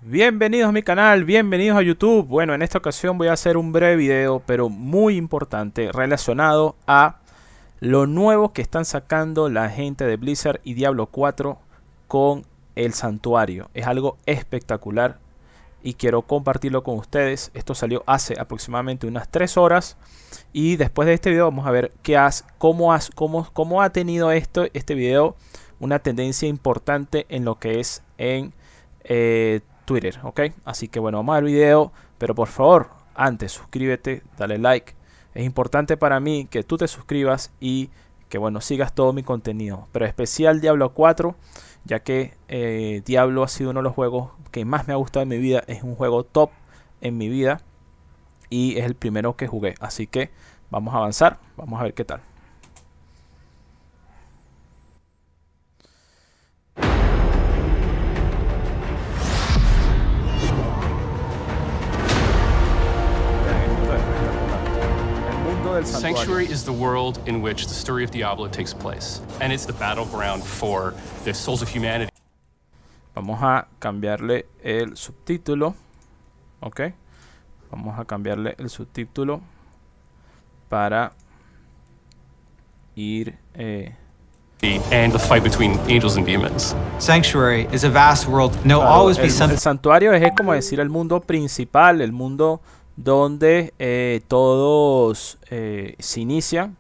Bienvenidos a mi canal, bienvenidos a YouTube. Bueno, en esta ocasión voy a hacer un breve video, pero muy importante, relacionado a lo nuevo que están sacando la gente de Blizzard y Diablo 4 con el santuario. Es algo espectacular y quiero compartirlo con ustedes. Esto salió hace aproximadamente unas 3 horas y después de este video vamos a ver cómo ha tenido este video una tendencia importante en lo que es en Twitter, ¿ok? Así que bueno, vamos al video, pero por favor, antes suscríbete, dale like. Es importante para mí que tú te suscribas y que bueno, sigas todo mi contenido, pero especial Diablo 4, ya que Diablo ha sido uno de los juegos que más me ha gustado en mi vida. Es un juego top en mi vida y es el primero que jugué, así que vamos a avanzar, vamos a ver qué tal. Sanctuary is the world in which the story of Diablo takes place, and it's the battleground for the souls of humanity. Vamos a cambiarle el subtítulo, ¿ok? Vamos a cambiarle el subtítulo para ir... And the fight between angels and demons. Sanctuary is a vast world. No, claro, always be something. El santuario es como decir el mundo principal, el mundo donde todos se inician,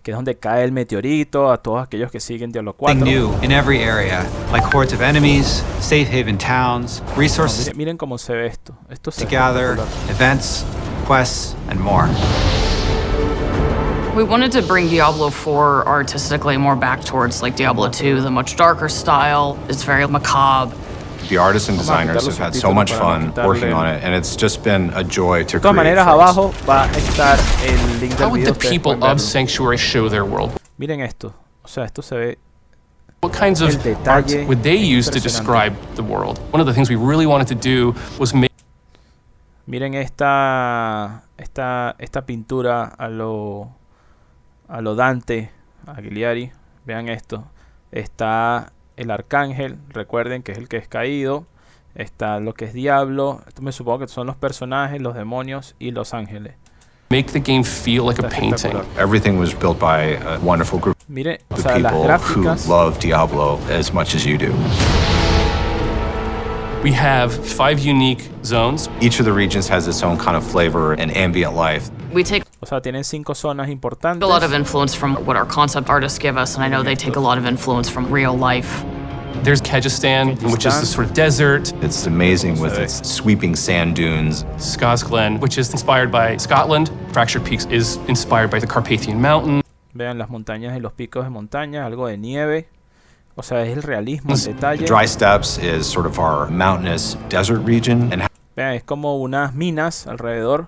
que es donde cae el meteorito, a todos aquellos que siguen Diablo 4. New in every area, like hordes of enemies, safe haven towns, resources Miren cómo se ve esto. Esto se to gather, events, quests, and more. We wanted to bring Diablo IV artistically more back towards like Diablo II, the much darker style. It's very macabre. The artists and designers have had so much fun working on it, and it's just been a joy to create. De todas maneras, abajo va a estar el link del video. How would the people of Sanctuary show their world? Miren esto, o sea, esto se ve. What kinds of art would they use to describe the world? One of the things we really wanted to do was make. Miren esta pintura a lo Dante Alighieri. Vean esto. Está el arcángel, recuerden que es el que es caído. Está lo que es Diablo. Esto me supongo que son los personajes, los demonios y los ángeles. Make the game feel like a painting. Everything was built by a wonderful group of people who love Diablo as much as you do. We have 5 unique zones. Each of the regions has its own kind of flavor and ambient life. We take o sea, tienen 5 zonas importantes. A lot of influence from what our concept artists give us, and I know they take a lot of influence from real life. There's Kegistan, which is the sort of desert. It's amazing with its sweeping sand dunes. Skosglen, which is inspired by Scotland. Fractured Peaks is inspired by the Carpathian Mountain. Vean las montañas y los picos de montaña, algo de nieve. O sea, es el realismo, el detalle. Dry Steppes is sort of our mountainous desert region. And vean, es como unas minas alrededor.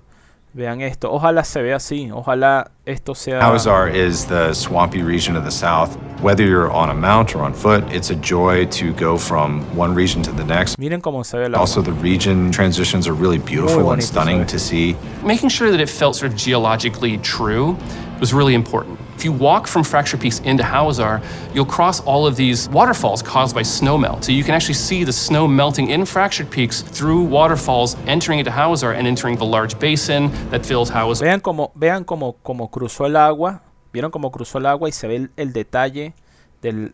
Vean esto. Ojalá se vea así. Ojalá esto sea... Hawazar is the swampy region of the south. Whether you're on a mount or on foot, it's a joy to go from one region to the next. Miren cómo se ve la... Also, the region transitions are really beautiful and stunning to see. Making sure that it felt sort of geologically true was really important. If you walk from Fractured Peaks into Hawazar, you'll cross all of these waterfalls caused by snow melt. So you can actually see the snow melting in Fractured Peaks through waterfalls, entering into Hawazar and entering the large basin that fills Hawazar. Vean cómo cruzó el agua. Vieron cómo cruzó el agua y se ve el detalle de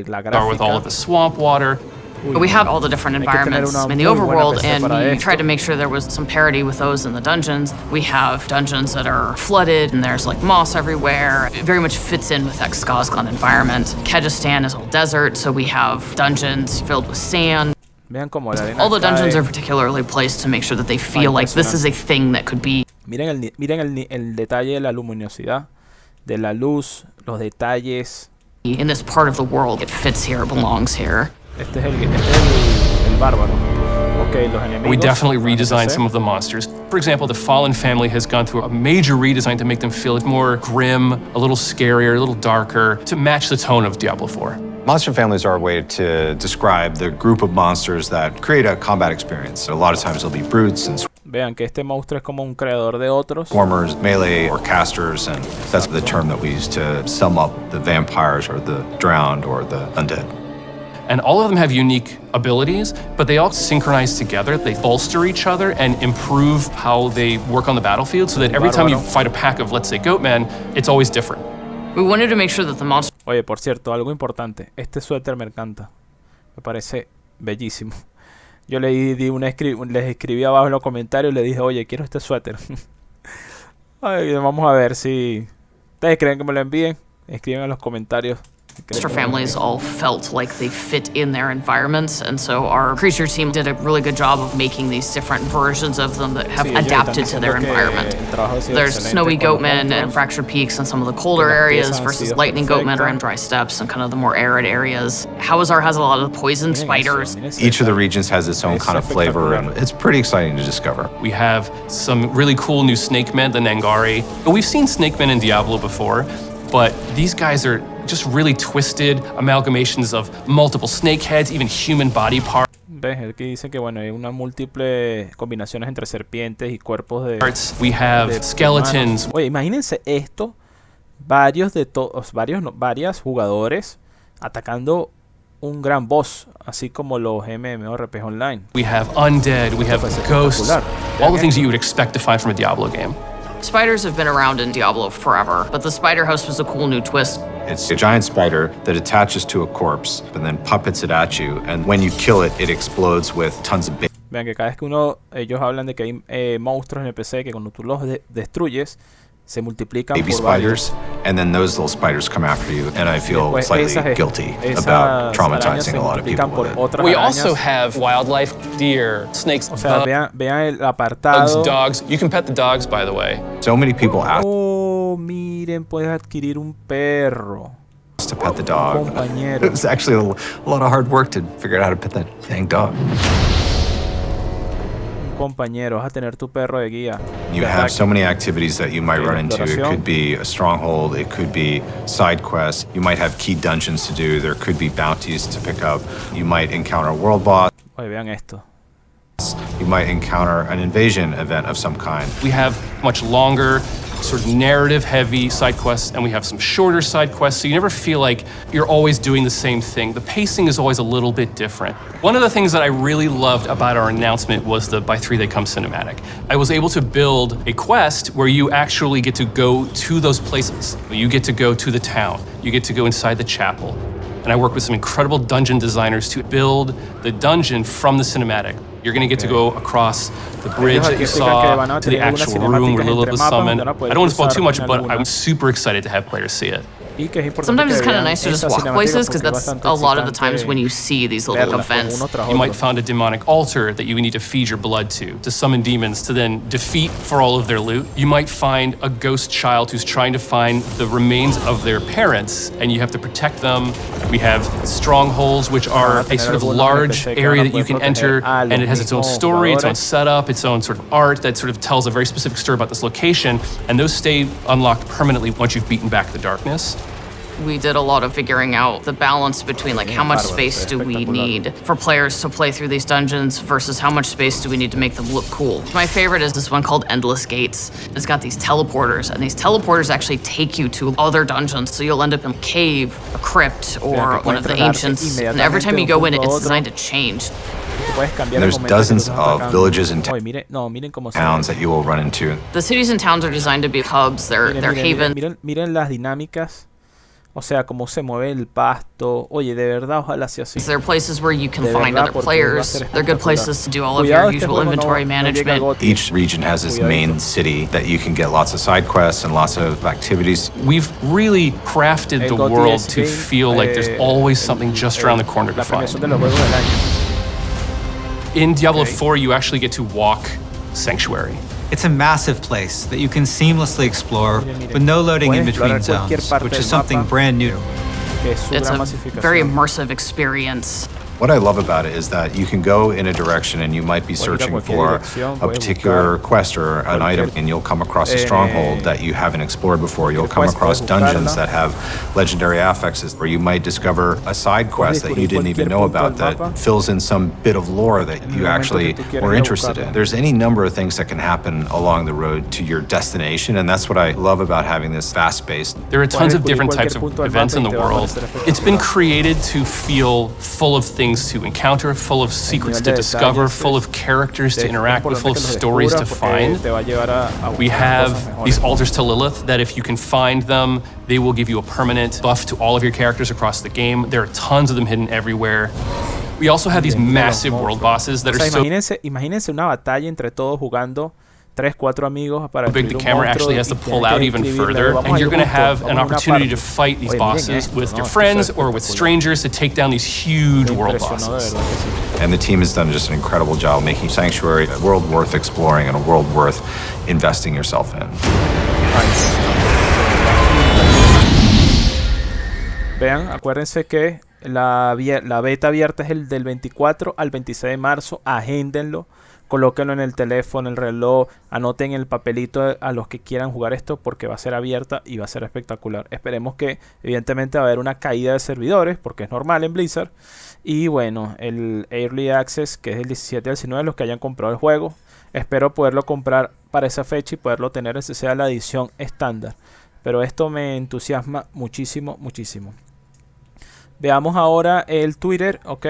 la gráfica. With all of the swamp water. We have all the different environments in the overworld, and we tried to make sure there was some parity with those in the dungeons. We have dungeons that are flooded, and there's like moss everywhere. It very much fits in with that Skosglen environment. Kegistan is all desert, so we have dungeons filled with sand. Vean cómo la arena all the dungeons are particularly placed to make sure that they feel like this is a thing that could be. Miren el detalle de la luminosidad, de la luz, los detalles. In this part of the world, it fits here, it belongs here. Este es el bárbaro. Okay, los enemigos. We definitely redesigned some of the monsters. For example, the Fallen family has gone through a major redesign to make them feel more grim, a little scarier, a little darker, to match the tone of Diablo IV. Monster families are a way to describe the group of monsters that create a combat experience. A lot of times they'll be brutes and Vean que este monstruo es como un creador de otros. Swarmers, melee, or casters, and that's the term that we use to sum up the vampires or the drowned or the undead. And all of them have unique abilities, but they all synchronize together. They bolster each other and improve how they work on the battlefield so that every time you fight a pack of, let's say, goatmen, it's always different. We wanted to make sure that the monster... Oye, por cierto, algo importante. Este suéter me encanta. Me parece bellísimo. Yo les escribí abajo en los comentarios y le dije, oye, quiero este suéter. Ay, vamos a ver si... ¿Ustedes creen que me lo envíen? Escriban en los comentarios. Monster families all felt like they fit in their environments, and so our creature team did a really good job of making these different versions of them that have adapted to their environment. There's snowy goatmen and fractured peaks in some of the colder areas versus lightning goatmen are in dry steppes and kind of the more arid areas. Hawazar has a lot of poison spiders. Each of the regions has its own kind of flavor, and it's pretty exciting to discover. We have some really cool new snake men, the Nangari. We've seen snake men in Diablo before, but these guys are just really twisted amalgamations of multiple snake heads, even human body parts. ¿Ves? Aquí dice que bueno, hay una múltiple combinaciones entre serpientes y cuerpos de... We have skeletons. Oye, imagínense esto, varios jugadores atacando un gran boss, así como los MMORPG online. We have undead, we have ghosts, all the things that you would expect to find from a Diablo game. Spiders have been around in Diablo forever, but the spider host was a cool new twist. It's a giant spider that attaches to a corpse and then puppets it at you, and when you kill it, it explodes with tons of... Vean que cada vez que ellos hablan de que hay monstruos en el PC que cuando tú los destruyes, se multiplican baby por spiders, and then those little spiders come after you, and I feel slightly guilty about traumatizing a lot of people with it. We also have wildlife, deer, snakes, o sea, vean el apartado. Dogs. You can pet the dogs, by the way. So many people ask Oh, miren, puedes adquirir un perro. to pet the dog. Compañero. It was actually a lot of hard work to figure out how to pet that dang dog. Compañero, vas a tener tu perro de guía. You have so many activities that you might run into. It could be a stronghold, it could be side quests, you might have key dungeons to do, there could be bounties to pick up, you might encounter a world boss. Oye, vean esto. You might encounter an invasion event of some kind. We have much longer, sort of narrative-heavy side quests, and we have some shorter side quests, so you never feel like you're always doing the same thing. The pacing is always a little bit different. One of the things that I really loved about our announcement was the By 3 They Come cinematic. I was able to build a quest where you actually get to go to those places. You get to go to the town. You get to go inside the chapel. And I work with some incredible dungeon designers to build the dungeon from the cinematic. You're going to get to go across the bridge that you saw to the actual room where Lilith was summoned. I don't want to spoil too much, but I'm super excited to have players see it. Sometimes it's kind of nice to just walk places, because that's a lot of the times when you see these little events. You might find a demonic altar that you need to feed your blood to summon demons to then defeat for all of their loot. You might find a ghost child who's trying to find the remains of their parents, and you have to protect them. We have strongholds, which are a sort of large area that you can enter, and it has its own story, its own setup, its own sort of art that sort of tells a very specific story about this location, and those stay unlocked permanently once you've beaten back the darkness. We did a lot of figuring out the balance between like how much space do we need for players to play through these dungeons versus how much space do we need to make them look cool. My favorite is this one called Endless Gates. It's got these teleporters, and these teleporters actually take you to other dungeons. So you'll end up in a cave, a crypt, or one of the ancients. And every time you go in, it's designed to change. And there's dozens of villages and towns that you will run into. The cities and towns are designed to be hubs. They're havens. Miren las dinámicas. O sea, cómo se mueve el pasto. Oye, de verdad, ojalá sea así. There are places where you can find other players. They're good places to do all of your usual inventory management. Each region has its main city that you can get lots of side quests and lots of activities. We've really crafted the world to feel like there's always something just around the corner to find. In Diablo IV, you actually get to walk Sanctuary. It's a massive place that you can seamlessly explore with no loading in between zones, which is something brand new. It's a very immersive experience. What I love about it is that you can go in a direction and you might be searching for a particular quest or an item, and you'll come across a stronghold that you haven't explored before. You'll come across dungeons that have legendary affixes, or you might discover a side quest that you didn't even know about that fills in some bit of lore that you actually were interested in. There's any number of things that can happen along the road to your destination, and that's what I love about having this fast-paced. There are tons of different types of events in the world. It's been created to feel full of things to encounter, full of secrets to discover, full of characters to interact with, full of stories to find. We have these altars to Lilith that if you can find them, they will give you a permanent buff to all of your characters across the game. There are tons of them hidden everywhere. We also have these massive world bosses that are so... Imagínense una batalla entre todos jugando 3-4 amigos para big the camera actually has to pull out even further, and you're going to have an opportunity to fight these bosses with your friends or with strangers to take down these huge world bosses. And the team has done just an incredible job making Sanctuary a world worth exploring and a world worth investing yourself in. Vean, acuérdense que la beta abierta es el del 24 al 26 de marzo. Agéndenlo. Colóquenlo en el teléfono, el reloj, anoten el papelito a los que quieran jugar esto porque va a ser abierta y va a ser espectacular. Esperemos que evidentemente va a haber una caída de servidores porque es normal en Blizzard. Y bueno, el Early Access, que es el 17 al 19, los que hayan comprado el juego. Espero poderlo comprar para esa fecha y poderlo tener, ese sea la edición estándar. Pero esto me entusiasma muchísimo, muchísimo. Veamos ahora el Twitter, ok.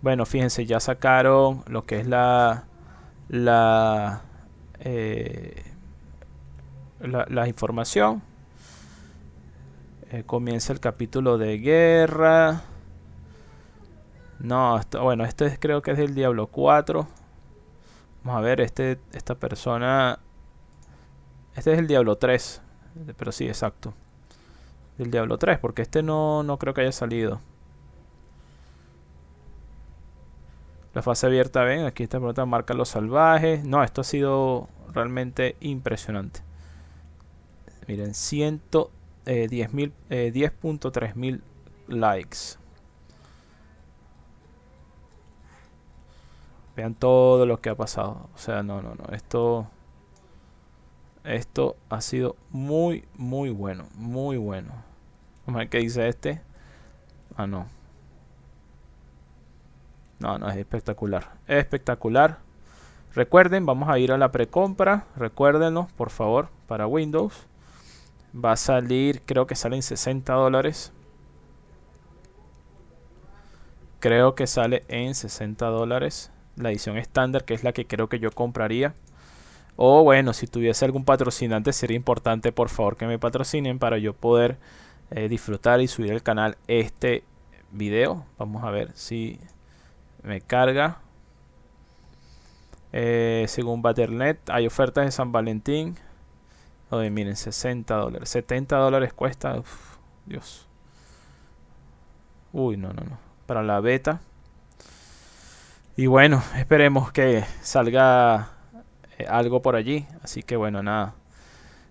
Bueno, fíjense, ya sacaron lo que es la información. Comienza el capítulo de guerra. No, bueno, este creo que es del Diablo 4. Vamos a ver, esta persona... Este es el Diablo 3. Pero sí, exacto. Del Diablo 3, porque este no creo que haya salido. La fase abierta, ven, aquí esta pregunta marca los salvajes. No, esto ha sido realmente impresionante. Miren, 10.3 mil likes. Vean todo lo que ha pasado. O sea, no. Esto ha sido muy, muy bueno. Muy bueno. Vamos a ver qué dice este. Ah, no. No, es espectacular. Espectacular. Recuerden, vamos a ir a la precompra. Recuérdenlo, por favor, para Windows. Va a salir, creo que sale en $60. Creo que sale en $60. La edición estándar, que es la que creo que yo compraría. O bueno, si tuviese algún patrocinante, sería importante, por favor, que me patrocinen para yo poder disfrutar y subir al canal este video. Vamos a ver si... me carga. Según Battle.net hay ofertas de San Valentín. Oye, miren, $60. $70 cuesta. Uf, Dios. Uy, no. Para la beta. Y bueno, esperemos que salga algo por allí. Así que bueno, nada.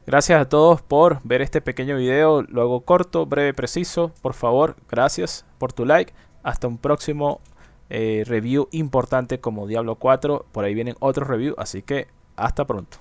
Gracias a todos por ver este pequeño video. Lo hago corto, breve, preciso. Por favor, gracias por tu like. Hasta un próximo review importante como Diablo 4. Por ahí vienen otros reviews, así que hasta pronto.